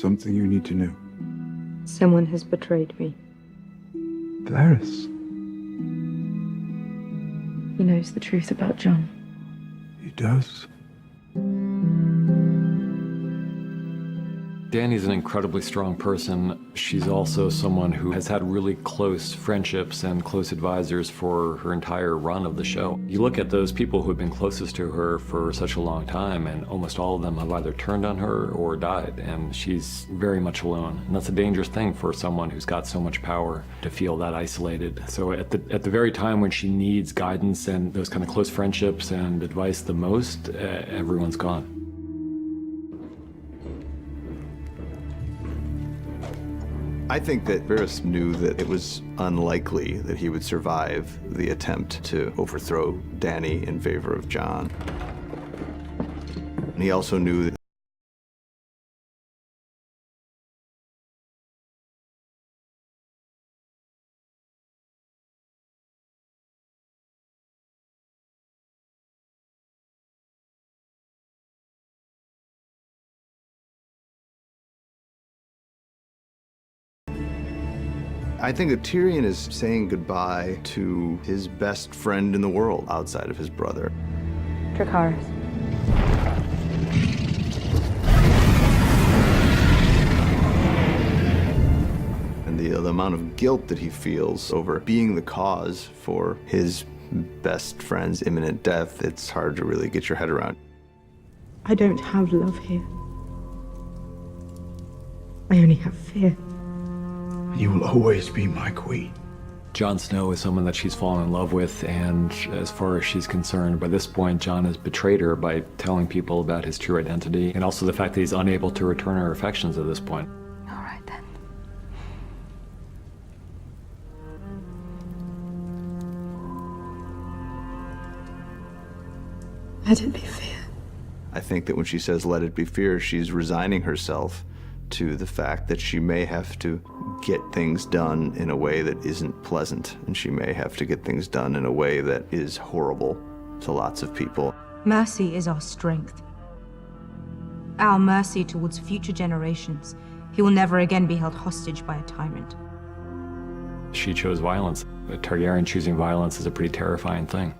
something you need to know? Someone has betrayed me. Varys. He knows the truth about John. He does. Dany's an incredibly strong person. She's also someone who has had really close friendships and close advisors for her entire run of the show. You look at those people who have been closest to her for such a long time, and almost all of them have either turned on her or died, and she's very much alone. And that's a dangerous thing for someone who's got so much power, to feel that isolated. So at the very time when she needs guidance and those kind of close friendships and advice the most, everyone's gone. I think that Varys knew that it was unlikely that he would survive the attempt to overthrow Dany in favor of Jon. And he also knew that I think that Tyrion is saying goodbye to his best friend in the world outside of his brother. Dracarys. And the amount of guilt that he feels over being the cause for his best friend's imminent death, it's hard to really get your head around. I don't have love here. I only have fear. You will always be my queen. Jon Snow is someone that she's fallen in love with, and as far as she's concerned, by this point, Jon has betrayed her by telling people about his true identity, and also the fact that he's unable to return her affections at this point. All right, then. Let it be fear. I think that when she says, "let it be fear," she's resigning herself to the fact that she may have to get things done in a way that isn't pleasant, and she may have to get things done in a way that is horrible to lots of people. Mercy is our strength. Our mercy towards future generations. He will never again be held hostage by a tyrant. She chose violence. A Targaryen choosing violence is a pretty terrifying thing.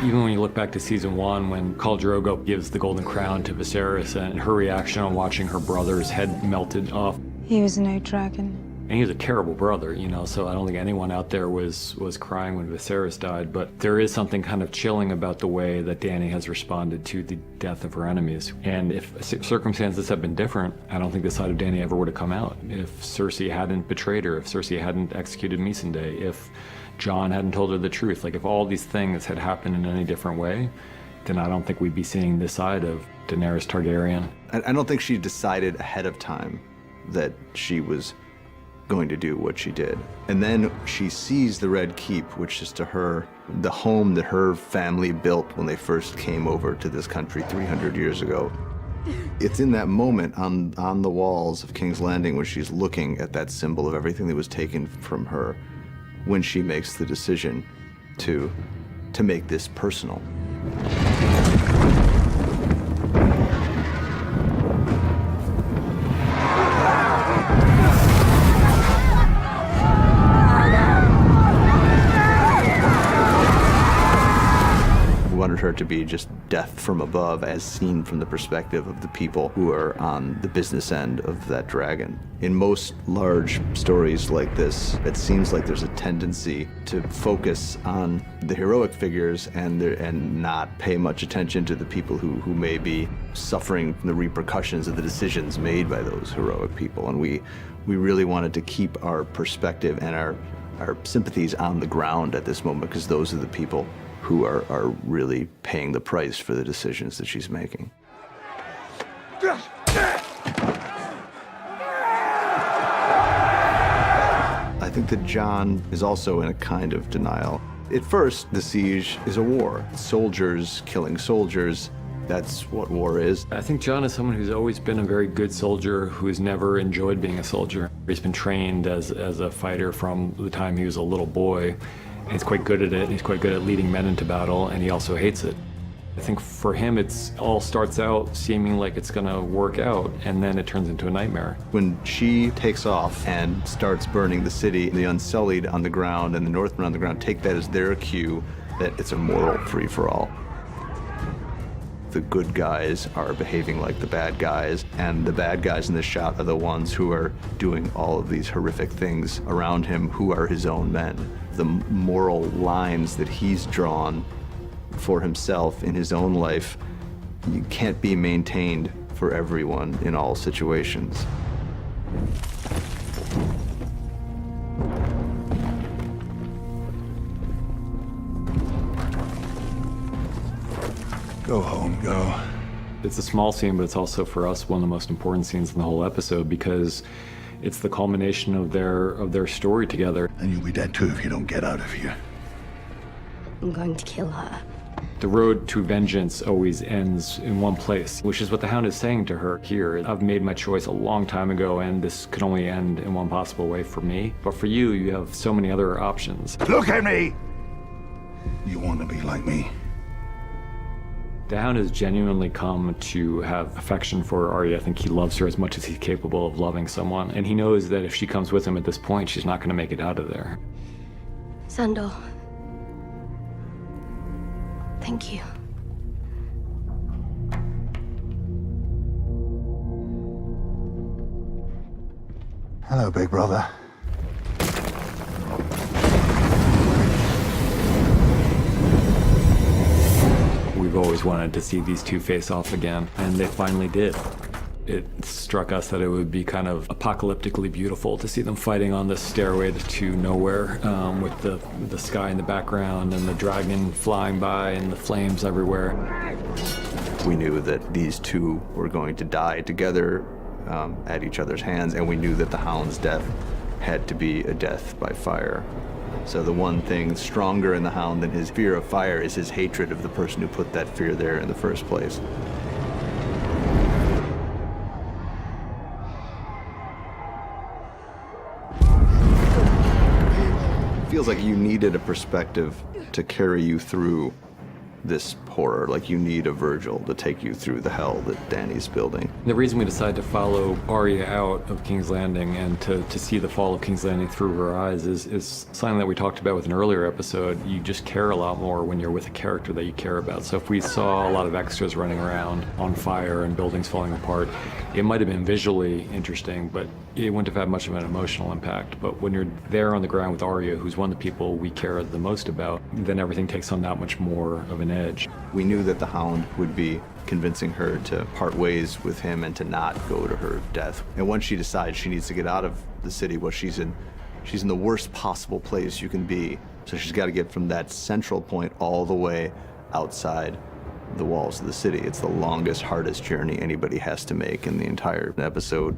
Even when you look back to season 1, when Khal Drogo gives the Golden Crown to Viserys, and her reaction on watching her brother's head melted off. He was no dragon. And he was a terrible brother, you know, so I don't think anyone out there was crying when Viserys died, but there is something kind of chilling about the way that Dany has responded to the death of her enemies. And if circumstances had been different, I don't think the side of Dany ever would have come out. If Cersei hadn't betrayed her, if Cersei hadn't executed Missandei, if Jon hadn't told her the truth, like if all these things had happened in any different way, then I don't think we'd be seeing this side of Daenerys Targaryen. I don't think she decided ahead of time that she was going to do what she did. And then she sees the Red Keep, which is to her the home that her family built when they first came over to this country 300 years ago. It's in that moment on the walls of King's Landing when she's looking at that symbol of everything that was taken from her, when she makes the decision to make this personal. We wanted her to be just death from above, as seen from the perspective of the people who are on the business end of that dragon. In most large stories like this, it seems like there's a tendency to focus on the heroic figures and not pay much attention to the people who may be suffering from the repercussions of the decisions made by those heroic people. And we really wanted to keep our perspective and our sympathies on the ground at this moment, because those are the people who are really paying the price for the decisions that she's making. I think that Jon is also in a kind of denial. At first, the siege is a war. Soldiers killing soldiers. That's what war is. I think Jon is someone who's always been a very good soldier, who's never enjoyed being a soldier. He's been trained as a fighter from the time he was a little boy. And he's quite good at it. He's quite good at leading men into battle, and he also hates it. I think for him, it's all starts out seeming like it's gonna work out, and then it turns into a nightmare. When she takes off and starts burning the city, the Unsullied on the ground and the Northmen on the ground take that as their cue that it's a moral free-for-all. The good guys are behaving like the bad guys, and the bad guys in this shot are the ones who are doing all of these horrific things around him, who are his own men. The moral lines that he's drawn for himself in his own life, you can't be maintained for everyone in all situations. Go home, go. It's a small scene, but it's also for us one of the most important scenes in the whole episode because it's the culmination of their story together. And you'll be dead too if you don't get out of here. I'm going to kill her. The road to vengeance always ends in one place, which is what the Hound is saying to her here. I've made my choice a long time ago, and this could only end in one possible way for me. But for you, you have so many other options. Look at me! You want to be like me? The Hound has genuinely come to have affection for Arya. I think he loves her as much as he's capable of loving someone. And he knows that if she comes with him at this point, she's not going to make it out of there. Sandor. Thank you. Hello, big brother. We've always wanted to see these two face off again, and they finally did. It struck us that it would be kind of apocalyptically beautiful to see them fighting on this stairway to nowhere, with the sky in the background and the dragon flying by and the flames everywhere. We knew that these two were going to die together at each other's hands, and we knew that the Hound's death had to be a death by fire. So the one thing stronger in the Hound than his fear of fire is his hatred of the person who put that fear there in the first place. Feels like you needed a perspective to carry you through this horror, like you need a Virgil to take you through the hell that Dany's building. The reason we decided to follow Arya out of King's Landing and to see the fall of King's Landing through her eyes is something that we talked about with an earlier episode. You just care a lot more when you're with a character that you care about. So if we saw a lot of extras running around on fire and buildings falling apart, it might have been visually interesting, but it wouldn't have had much of an emotional impact. But when you're there on the ground with Arya, who's one of the people we care the most about, then everything takes on that much more of an edge. We knew that the Hound would be convincing her to part ways with him and to not go to her death. And once she decides she needs to get out of the city, well, she's in the worst possible place you can be. So she's got to get from that central point all the way outside the walls of the city. It's the longest, hardest journey anybody has to make in the entire episode.